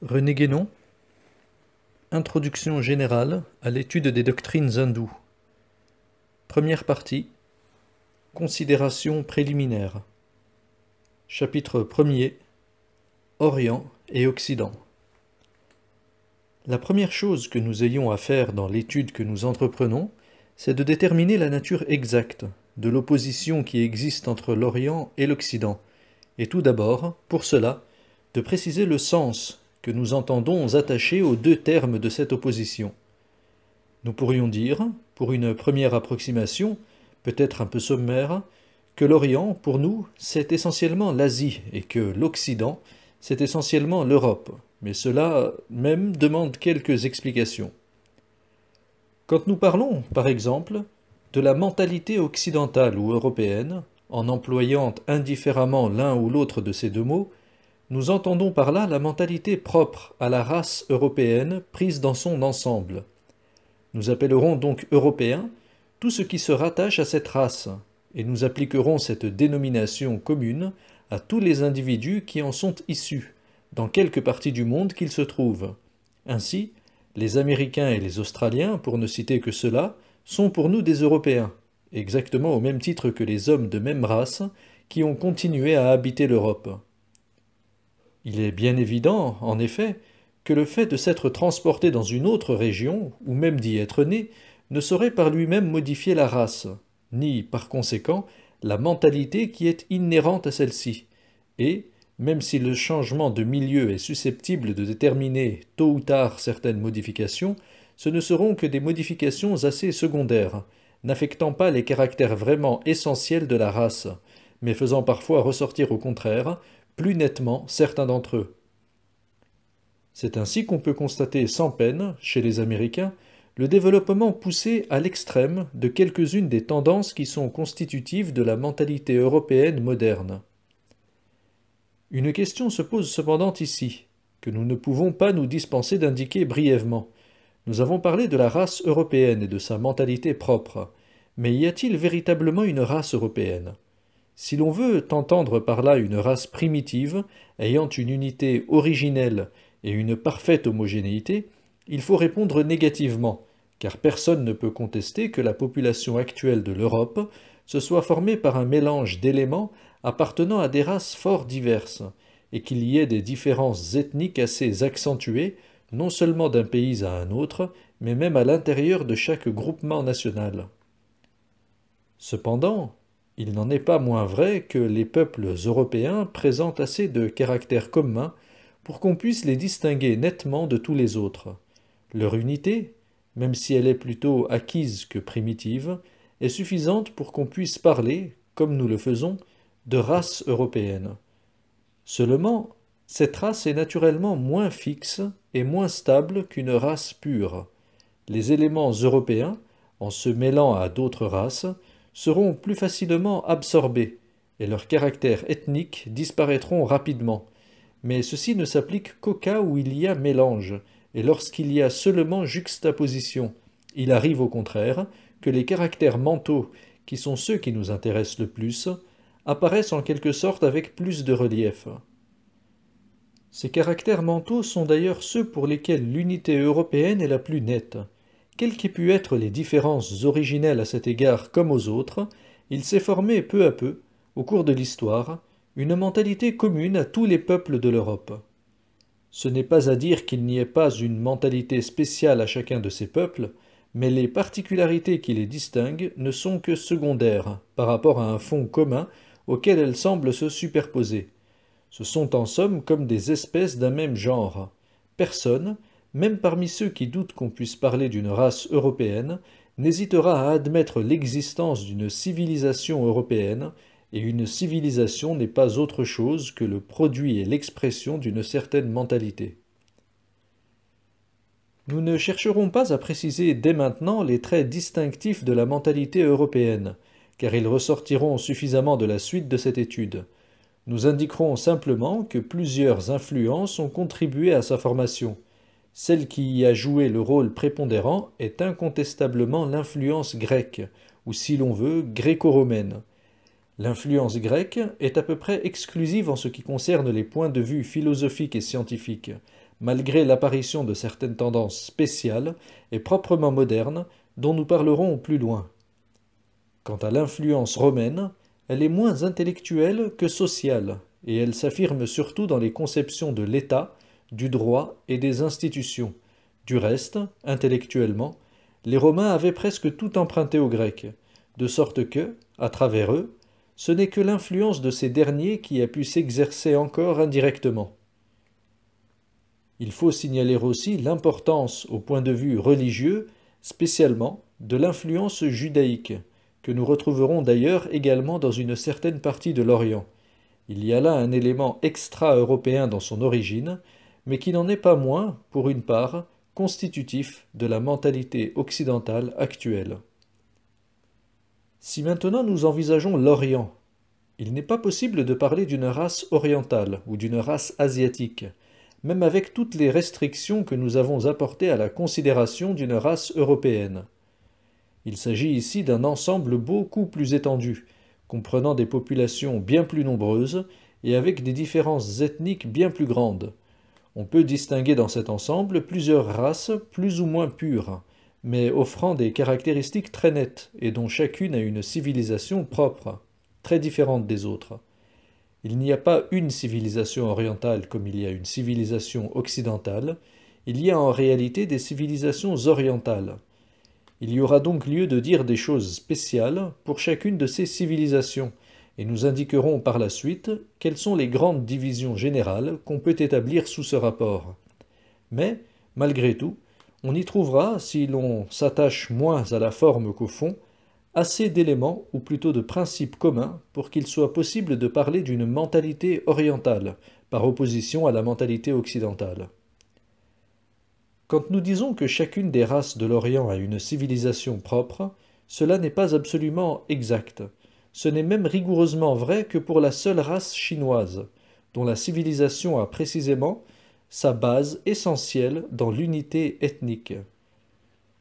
René Guénon, Introduction générale à l'étude des doctrines hindoues. Première partie. Considérations préliminaires. Chapitre 1er. Orient et Occident. La première chose que nous ayons à faire dans l'étude que nous entreprenons, c'est de déterminer la nature exacte de l'opposition qui existe entre l'Orient et l'Occident, et tout d'abord, pour cela, de préciser le sens que nous entendons attacher aux deux termes de cette opposition. Nous pourrions dire, pour une première approximation, peut-être un peu sommaire, que l'Orient, pour nous, c'est essentiellement l'Asie et que l'Occident, c'est essentiellement l'Europe, mais cela même demande quelques explications. Quand nous parlons, par exemple, de la mentalité occidentale ou européenne, en employant indifféremment l'un ou l'autre de ces deux mots, nous entendons par là la mentalité propre à la race européenne prise dans son ensemble. Nous appellerons donc européen tout ce qui se rattache à cette race, et nous appliquerons cette dénomination commune à tous les individus qui en sont issus, dans quelque partie du monde qu'ils se trouvent. Ainsi, les Américains et les Australiens, pour ne citer que ceux-là, sont pour nous des Européens, exactement au même titre que les hommes de même race qui ont continué à habiter l'Europe. Il est bien évident, en effet, que le fait de s'être transporté dans une autre région, ou même d'y être né, ne saurait par lui-même modifier la race, ni, par conséquent, la mentalité qui est inhérente à celle-ci, et, même si le changement de milieu est susceptible de déterminer tôt ou tard certaines modifications, ce ne seront que des modifications assez secondaires, n'affectant pas les caractères vraiment essentiels de la race, mais faisant parfois ressortir au contraire plus nettement certains d'entre eux. C'est ainsi qu'on peut constater sans peine, chez les Américains, le développement poussé à l'extrême de quelques-unes des tendances qui sont constitutives de la mentalité européenne moderne. Une question se pose cependant ici, que nous ne pouvons pas nous dispenser d'indiquer brièvement. Nous avons parlé de la race européenne et de sa mentalité propre, mais y a-t-il véritablement une race européenne ? Si l'on veut entendre par là une race primitive, ayant une unité originelle et une parfaite homogénéité, il faut répondre négativement, car personne ne peut contester que la population actuelle de l'Europe se soit formée par un mélange d'éléments appartenant à des races fort diverses, et qu'il y ait des différences ethniques assez accentuées, non seulement d'un pays à un autre, mais même à l'intérieur de chaque groupement national. Cependant, il n'en est pas moins vrai que les peuples européens présentent assez de caractères communs pour qu'on puisse les distinguer nettement de tous les autres. Leur unité, même si elle est plutôt acquise que primitive, est suffisante pour qu'on puisse parler, comme nous le faisons, de race européenne. Seulement, cette race est naturellement moins fixe et moins stable qu'une race pure. Les éléments européens, en se mêlant à d'autres races, seront plus facilement absorbés, et leurs caractères ethniques disparaîtront rapidement. Mais ceci ne s'applique qu'au cas où il y a mélange, et lorsqu'il y a seulement juxtaposition. Il arrive au contraire que les caractères mentaux, qui sont ceux qui nous intéressent le plus, apparaissent en quelque sorte avec plus de relief. Ces caractères mentaux sont d'ailleurs ceux pour lesquels l'unité européenne est la plus nette. Quelles qu'aient pu être les différences originelles à cet égard comme aux autres, il s'est formé peu à peu, au cours de l'histoire, une mentalité commune à tous les peuples de l'Europe. Ce n'est pas à dire qu'il n'y ait pas une mentalité spéciale à chacun de ces peuples, mais les particularités qui les distinguent ne sont que secondaires par rapport à un fond commun auquel elles semblent se superposer. Ce sont en somme comme des espèces d'un même genre. Personne, même parmi ceux qui doutent qu'on puisse parler d'une race européenne, n'hésitera à admettre l'existence d'une civilisation européenne, et une civilisation n'est pas autre chose que le produit et l'expression d'une certaine mentalité. Nous ne chercherons pas à préciser dès maintenant les traits distinctifs de la mentalité européenne, car ils ressortiront suffisamment de la suite de cette étude. Nous indiquerons simplement que plusieurs influences ont contribué à sa formation. Celle qui y a joué le rôle prépondérant est incontestablement l'influence grecque, ou si l'on veut, gréco-romaine. L'influence grecque est à peu près exclusive en ce qui concerne les points de vue philosophiques et scientifiques, malgré l'apparition de certaines tendances spéciales et proprement modernes dont nous parlerons plus loin. Quant à l'influence romaine, elle est moins intellectuelle que sociale, et elle s'affirme surtout dans les conceptions de l'État, du droit et des institutions. Du reste, intellectuellement, les Romains avaient presque tout emprunté aux Grecs, de sorte que, à travers eux, ce n'est que l'influence de ces derniers qui a pu s'exercer encore indirectement. Il faut signaler aussi l'importance, au point de vue religieux, spécialement, de l'influence judaïque, que nous retrouverons d'ailleurs également dans une certaine partie de l'Orient. Il y a là un élément extra-européen dans son origine, mais qui n'en est pas moins, pour une part, constitutif de la mentalité occidentale actuelle. Si maintenant nous envisageons l'Orient, il n'est pas possible de parler d'une race orientale ou d'une race asiatique, même avec toutes les restrictions que nous avons apportées à la considération d'une race européenne. Il s'agit ici d'un ensemble beaucoup plus étendu, comprenant des populations bien plus nombreuses et avec des différences ethniques bien plus grandes. On peut distinguer dans cet ensemble plusieurs races plus ou moins pures, mais offrant des caractéristiques très nettes et dont chacune a une civilisation propre, très différente des autres. Il n'y a pas une civilisation orientale comme il y a une civilisation occidentale, il y a en réalité des civilisations orientales. Il y aura donc lieu de dire des choses spéciales pour chacune de ces civilisations, et nous indiquerons par la suite quelles sont les grandes divisions générales qu'on peut établir sous ce rapport. Mais, malgré tout, on y trouvera, si l'on s'attache moins à la forme qu'au fond, assez d'éléments, ou plutôt de principes communs, pour qu'il soit possible de parler d'une mentalité orientale, par opposition à la mentalité occidentale. Quand nous disons que chacune des races de l'Orient a une civilisation propre, cela n'est pas absolument exact. Ce n'est même rigoureusement vrai que pour la seule race chinoise, dont la civilisation a précisément sa base essentielle dans l'unité ethnique.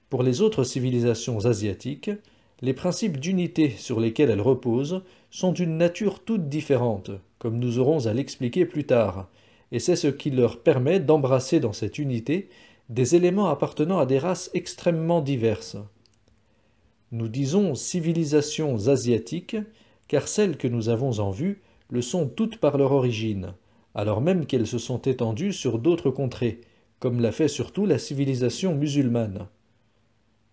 Pour les autres civilisations asiatiques, les principes d'unité sur lesquels elles reposent sont d'une nature toute différente, comme nous aurons à l'expliquer plus tard, et c'est ce qui leur permet d'embrasser dans cette unité des éléments appartenant à des races extrêmement diverses. Nous disons civilisations asiatiques, car celles que nous avons en vue le sont toutes par leur origine, alors même qu'elles se sont étendues sur d'autres contrées, comme l'a fait surtout la civilisation musulmane.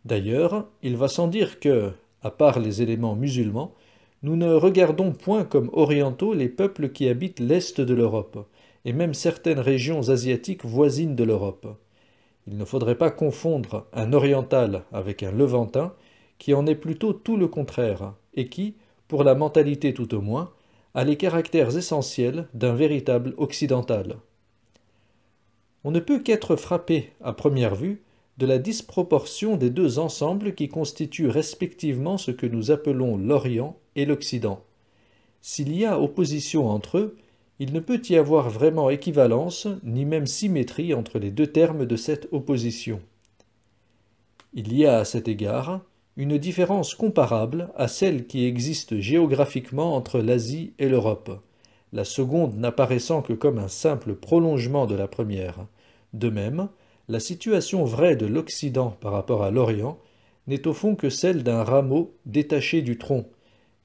D'ailleurs, il va sans dire que, à part les éléments musulmans, nous ne regardons point comme orientaux les peuples qui habitent l'est de l'Europe, et même certaines régions asiatiques voisines de l'Europe. Il ne faudrait pas confondre un oriental avec un levantin, qui en est plutôt tout le contraire, et qui, pour la mentalité tout au moins, a les caractères essentiels d'un véritable occidental. On ne peut qu'être frappé, à première vue, de la disproportion des deux ensembles qui constituent respectivement ce que nous appelons l'Orient et l'Occident. S'il y a opposition entre eux, il ne peut y avoir vraiment équivalence, ni même symétrie entre les deux termes de cette opposition. Il y a à cet égard une différence comparable à celle qui existe géographiquement entre l'Asie et l'Europe, la seconde n'apparaissant que comme un simple prolongement de la première. De même, la situation vraie de l'Occident par rapport à l'Orient n'est au fond que celle d'un rameau détaché du tronc,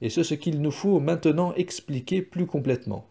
et c'est ce qu'il nous faut maintenant expliquer plus complètement.